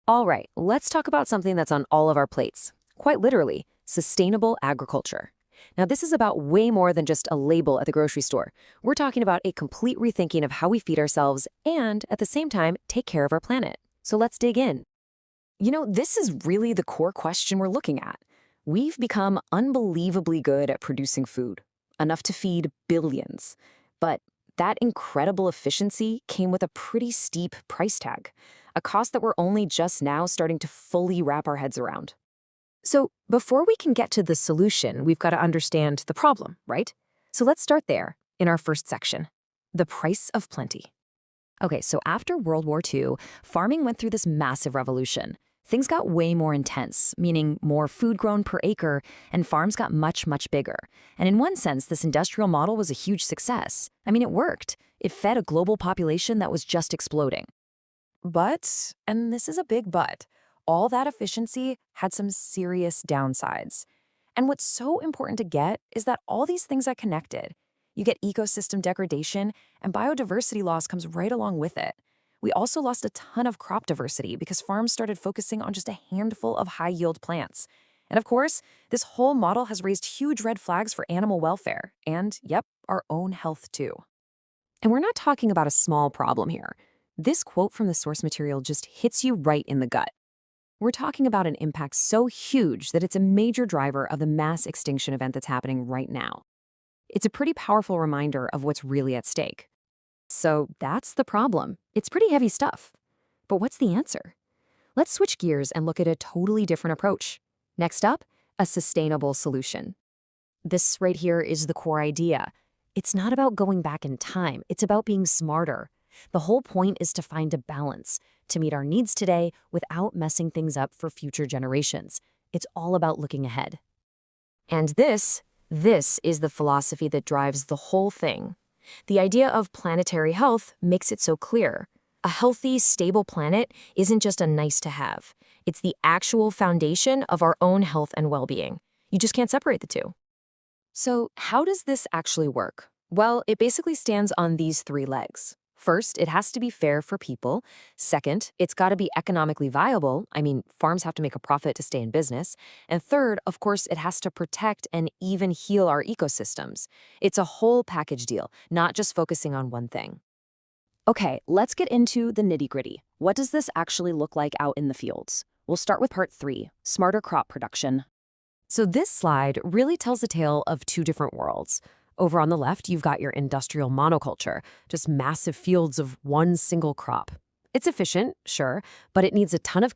All right, let's talk about something that's on all of our plates. Quite literally, sustainable agriculture. Now, this is about way more than just a label at the grocery store. We're talking about a complete rethinking of how we feed ourselves and, at the same time, take care of our planet. So let's dig in. This is really the core question we're looking at. We've become unbelievably good at producing food, enough to feed billions. But that incredible efficiency came with a pretty steep price tag, a cost that we're only just now starting to fully wrap our heads around. So, before we can get to the solution, we've got to understand the problem, right? So, let's start there in our first section, the price of plenty. Okay, so after World War II, farming went through this massive revolution. Things got way more intense, meaning more food grown per acre, and farms got much, much bigger. And in one sense, this industrial model was a huge success. I mean, it worked. It fed a global population that was just exploding. But, and this is a big but, all that efficiency had some serious downsides. And what's so important to get is that all these things are connected. You get ecosystem degradation, and biodiversity loss comes right along with it. We also lost a ton of crop diversity because farms started focusing on just a handful of high-yield plants. And of course, this whole model has raised huge red flags for animal welfare and, yep, our own health too. And we're not talking about a small problem here. This quote from the source material just hits you right in the gut. We're talking about an impact so huge that it's a major driver of the mass extinction event that's happening right now. It's a pretty powerful reminder of what's really at stake. So that's the problem. It's pretty heavy stuff. But what's the answer? Let's switch gears and look at a totally different approach. Next up, a sustainable solution. This right here is the core idea. It's not about going back in time. It's about being smarter. The whole point is to find a balance, to meet our needs today without messing things up for future generations. It's all about looking ahead. And this is the philosophy that drives the whole thing. The idea of planetary health makes it so clear. A healthy, stable planet isn't just a nice to have. It's the actual foundation of our own health and well-being. You just can't separate the two. So how does this actually work? Well, it basically stands on these three legs. First, it has to be fair for people. Second, it's got to be economically viable. I mean, farms have to make a profit to stay in business. And third, of course, it has to protect and even heal our ecosystems. It's a whole package deal, not just focusing on one thing. Okay, let's get into the nitty-gritty. What does this actually look like out in the fields? We'll start with part 3, smarter crop production. So this slide really tells the tale of two different worlds. Over on the left, you've got your industrial monoculture, just massive fields of one single crop. It's efficient, sure, but it needs a ton of